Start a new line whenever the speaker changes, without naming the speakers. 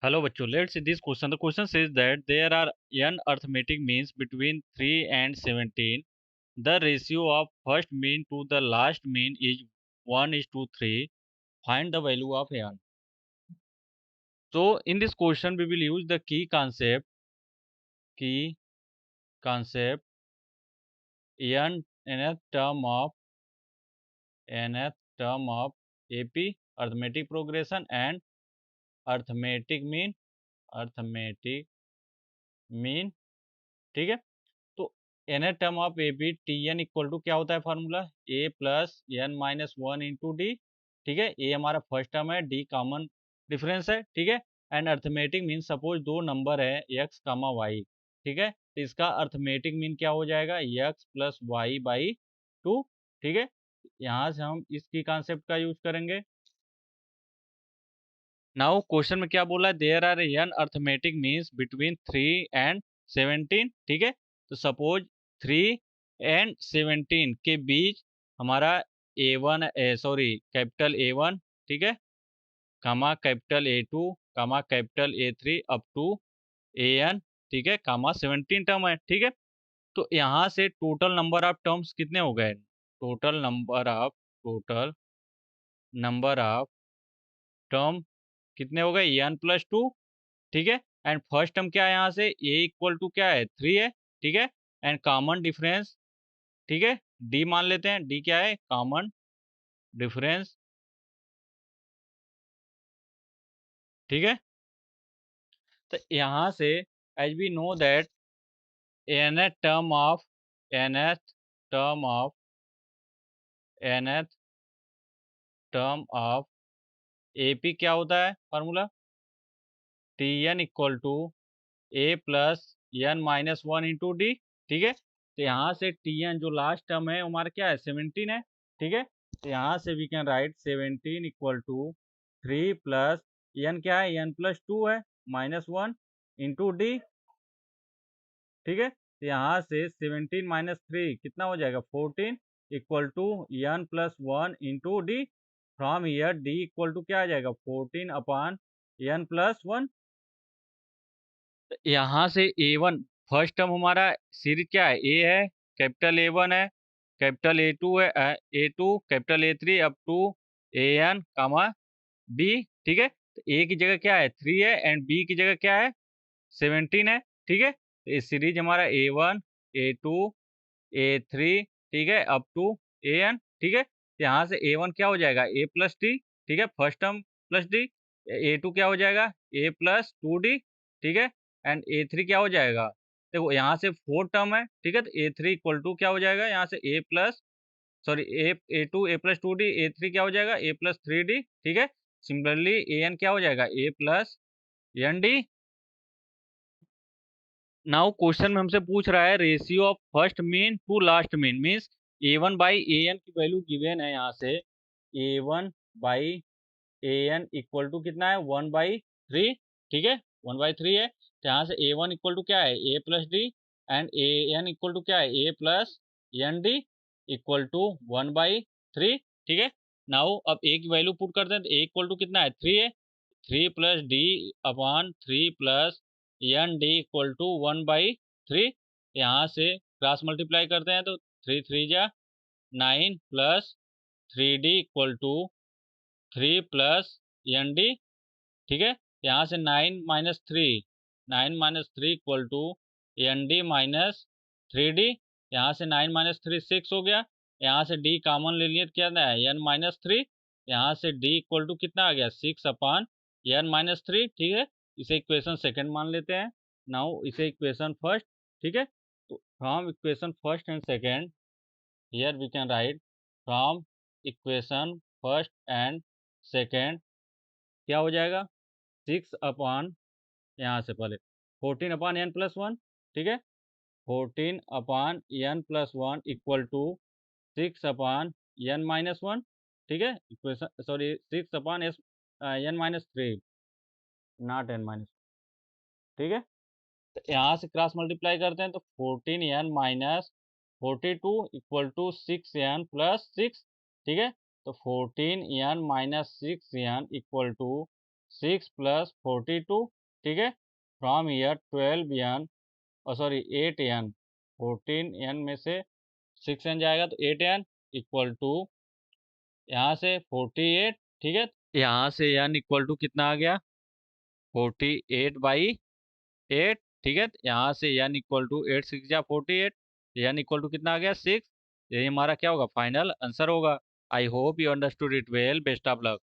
Hello, bachcho. Let's see this question. The question says that there are n arithmetic means between 3 and 17. The ratio of first mean to the last mean is 1 is to 3. Find the value of n. So, in this question, we will use the key concept, nth term of AP, arithmetic progression and arithmetic mean, ठीक है। तो nth term of a b t N equal to क्या होता है formula a plus N minus one into D, ठीक है। A हमारा first term है, डी कॉमन डिफरेंस है, ठीक है। एंड अर्थमेटिक मीन सपोज दो नंबर है एक्स कामा वाई, ठीक है। तो इसका अर्थमेटिक मीन क्या हो जाएगा x plus y by two, ठीक है। यहाँ से हम इसकी कॉन्सेप्ट का यूज करेंगे। नाउ क्वेश्चन में क्या बोला है, there are an arithmetic means between 3 and 17, ठीक है। तो सपोज 3 एंड 17 के बीच हमारा A1 सॉरी कैपिटल A1, ठीक है, comma capital A2 comma capital A3 up to AN, ठीक है, कामा 17 टर्म है, ठीक है। तो यहाँ से टोटल नंबर ऑफ टर्म्स कितने हो गए, टोटल नंबर ऑफ टर्म कितने हो गए एन प्लस टू, ठीक है। एंड फर्स्ट टर्म क्या है यहाँ से ए इक्वल टू क्या है 3 है, ठीक है। एंड कॉमन डिफरेंस, ठीक है, डी मान लेते हैं, डी क्या है कॉमन डिफरेंस, ठीक है। तो यहाँ से as we know that nth term of nth term of nth term of AP क्या होता है formula T N equal to A plus N minus one into D, ठीक है। तो यहाँ से टी एन जो लास्ट टर्म है हमारा क्या है 17 है, ठीक है। तो यहाँ से we can write 17 equal to 3 plus N क्या है एन प्लस टू है माइनस वन इंटू डी, ठीक है। तो यहाँ से 17 माइनस थ्री कितना हो जाएगा 14 equal to N plus one into D. From here D equal to क्या आ जाएगा 14 अपॉन एन प्लस वन। यहाँ से ए वन फर्स्ट टर्म हमारा सीरीज क्या है ए है, कैपिटल ए वन है, कैपिटल ए टू है, a two capital a three up to a n comma b, ठीक है। तो ए की जगह क्या है 3 है एंड बी की जगह क्या है 17 है, ठीक है। तो ये सीरीज हमारा a one a two a three, ठीक है, अप टू ए एन, ठीक है। तो यहाँ से ए वन क्या हो जाएगा ए प्लस डी, ठीक है, first term plus D. A two क्या हो जाएगा ए प्लस टू डी, ठीक है। एंड ए थ्री क्या हो जाएगा, देखो यहाँ से फोर टर्म है, ठीक है। तो ए थ्री इक्वल टू क्या हो जाएगा यहाँ से a plus sorry a two A plus two d, a three क्या हो जाएगा ए प्लस थ्री डी, ठीक है। सिमिलरली ए एन क्या हो जाएगा a plus N d. Now question में हमसे पूछ रहा है ratio of first mean to last mean means a one by a n की वैल्यू गिवन है यहाँ से a one by a n equal to कितना है वन बाई थ्री, ठीक है, वन बाई थ्री है। तो यहाँ से ए वन इक्वल टू क्या है a plus d and a n equal to क्या है a plus N D equal to one by three, ठीक है। नाउ अब ए की वैल्यू पुट करते हैं तो ए इक्वल टू कितना है थ्री है, three plus D upon three plus N D equal to one by three. यहाँ से क्रॉस मल्टीप्लाई करते हैं तो थ्री थ्री जा nine plus three D equal to three plus N D, ठीक है। यहाँ से nine minus three equal to N D minus three D. यहाँ से नाइन माइनस थ्री सिक्स हो गया, यहाँ से डी कॉमन ले लिए तो क्या है एन माइनस थ्री। यहाँ से डी इक्वल टू कितना आ गया six upon N minus three, ठीक है। इसे इक्वेशन सेकंड मान लेते हैं। नाउ इसे इक्वेशन फर्स्ट, ठीक है। तो from equation first and second here we can write from equation first and second क्या हो जाएगा सिक्स अपॉन यहाँ से पहले 14 अपॉन एन प्लस वन, ठीक है, 14 upon N plus one equal to six upon N minus one, ठीक है, equation sorry six upon S N minus three not N minus, ठीक है। तो यहाँ से क्रॉस मल्टीप्लाई करते हैं तो 14 N minus 42 equal to six N plus six, ठीक है। तो 14 N minus six N equal to 6 + 42, ठीक है। फ्रॉम ईयर 12n और सॉरी 8n, 14n में से 6n जाएगा तो 8n इक्वल टू यहाँ से 48, ठीक है। यहाँ से n इक्वल टू कितना आ गया 48/8, ठीक है। यहाँ से n इक्वल टू 8 6 जा 48, n इक्वल टू कितना आ गया 6। यही हमारा क्या होगा फाइनल आंसर होगा। I hope you understood it well, best of luck.